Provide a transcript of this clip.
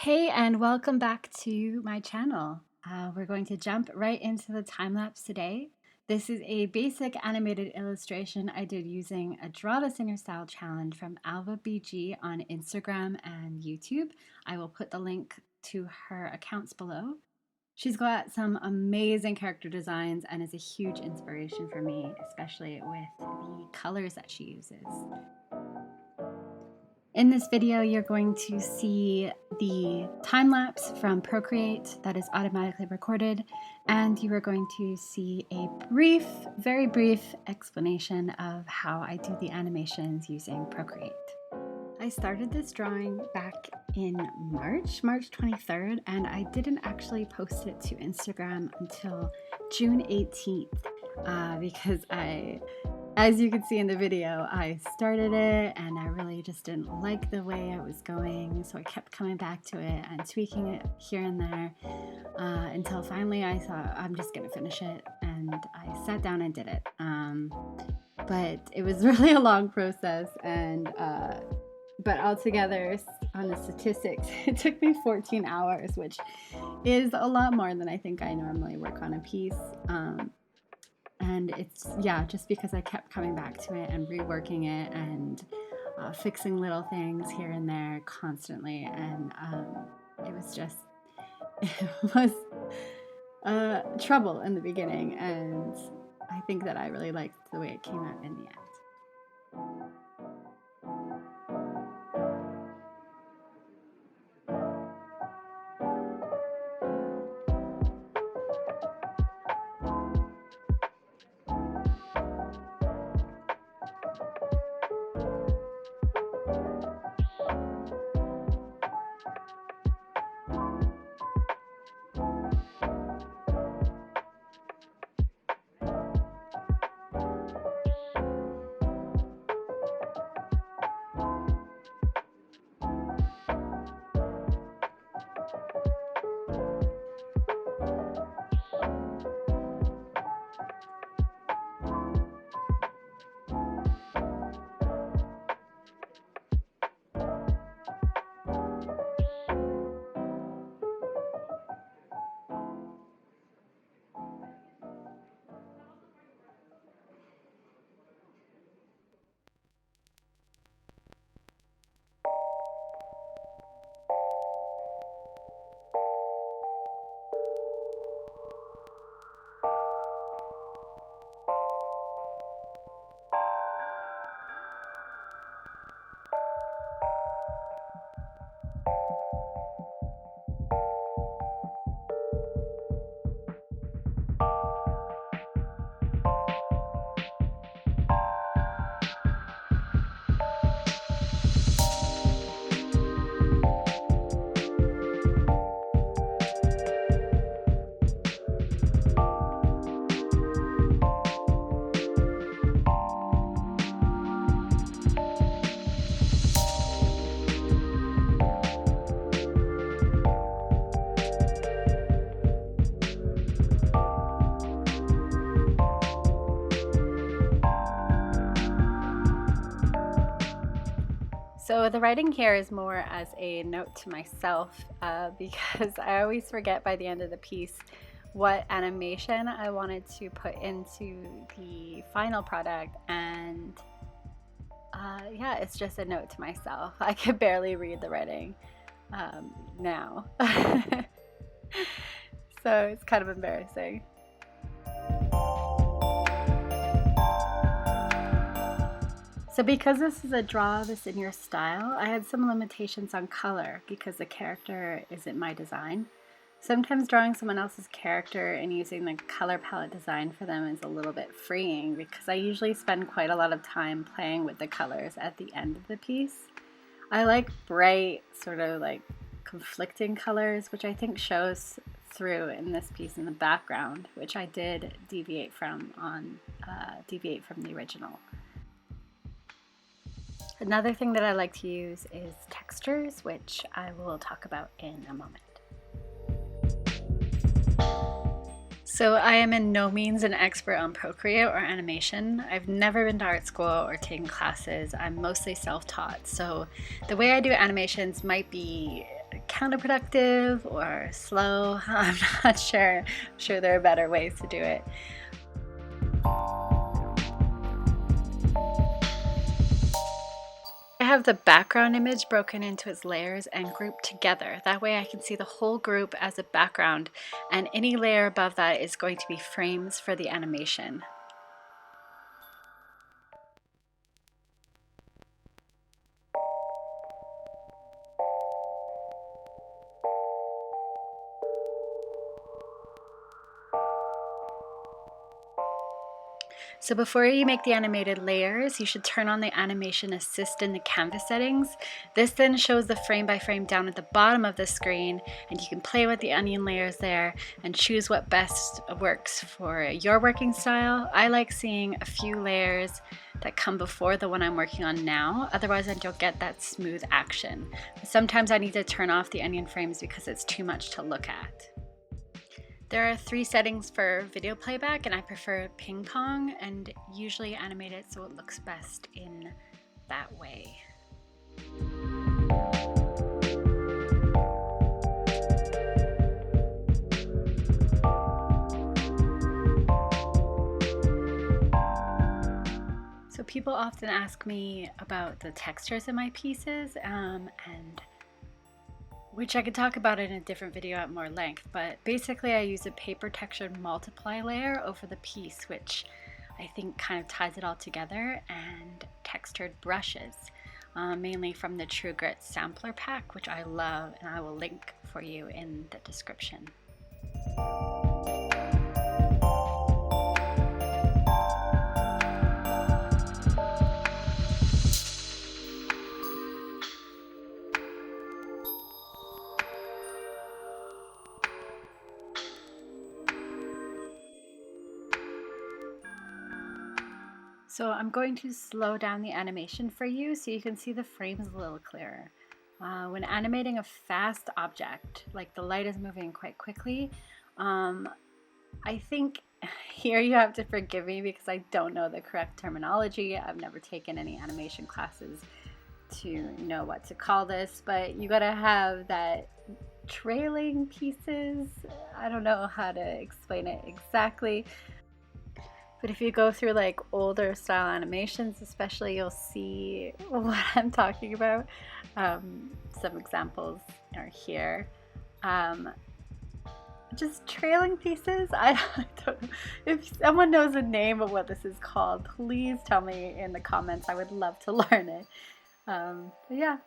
Hey, and welcome back to my channel. We're going to jump right into the time lapse today. This is a basic animated illustration I did using a Draw This in Your Style challenge from AlbaBG on Instagram and YouTube. I will put the link to her accounts below. She's got some amazing character designs and is a huge inspiration for me, especially with the colors that she uses. In this video, you're going to see the time lapse from Procreate that is automatically recorded, and you are going to see a brief, very brief explanation of how I do the animations using Procreate. I started this drawing back in March 23rd, and I didn't actually post it to Instagram until June 18th because as you can see in the video, I started it and I really just didn't like the way it was going, so I kept coming back to it and tweaking it here and there until finally I thought I'm just gonna finish it, and I sat down and did it. But it was really a long process, and but altogether on the statistics it took me 14 hours, which is a lot more than I think I normally work on a piece. And it's, yeah, just because I kept coming back to it and reworking it and fixing little things here and there constantly, and it was just, it was trouble in the beginning, and I think that I really liked the way it came out in the end. So the writing here is more as a note to myself because I always forget by the end of the piece what animation I wanted to put into the final product, and yeah, it's just a note to myself. I could barely read the writing now. So it's kind of embarrassing. So because this is a Draw This in Your Style, I had some limitations on color because the character isn't my design. Sometimes drawing someone else's character and using the color palette design for them is a little bit freeing because I usually spend quite a lot of time playing with the colors at the end of the piece. I like bright, sort of like conflicting colors, which I think shows through in this piece in the background, which I did deviate from the original. Another thing that I like to use is textures, which I will talk about in a moment. So I am in no means an expert on Procreate or animation. I've never been to art school or taken classes. I'm mostly self-taught. So the way I do animations might be counterproductive or slow. I'm not sure. I'm sure there are better ways to do it. I have the background image broken into its layers and grouped together. That way I can see the whole group as a background, and any layer above that is going to be frames for the animation. So before you make the animated layers, you should turn on the animation assist in the canvas settings. This then shows the frame by frame down at the bottom of the screen, and you can play with the onion layers there and choose what best works for your working style. I like seeing a few layers that come before the one I'm working on now, otherwise I don't get that smooth action. Sometimes I need to turn off the onion frames because it's too much to look at. There are 3 settings for video playback, and I prefer ping pong and usually animate it so it looks best in that way. So people often ask me about the textures in my pieces, and which I could talk about in a different video at more length, but basically I use a paper textured multiply layer over the piece, which I think kind of ties it all together, and textured brushes, mainly from the True Grit sampler pack, which I love, and I will link for you in the description. So I'm going to slow down the animation for you so you can see the frames a little clearer. When animating a fast object, like the light is moving quite quickly, I think here you have to forgive me because I don't know the correct terminology. I've never taken any animation classes to know what to call this, but you gotta have that trailing pieces. I don't know how to explain it exactly. But if you go through like older style animations especially, you'll see what I'm talking about. Some examples are here. Just trailing pieces. I don't know. If someone knows the name of what this is called, please tell me in the comments. I would love to learn it. But yeah,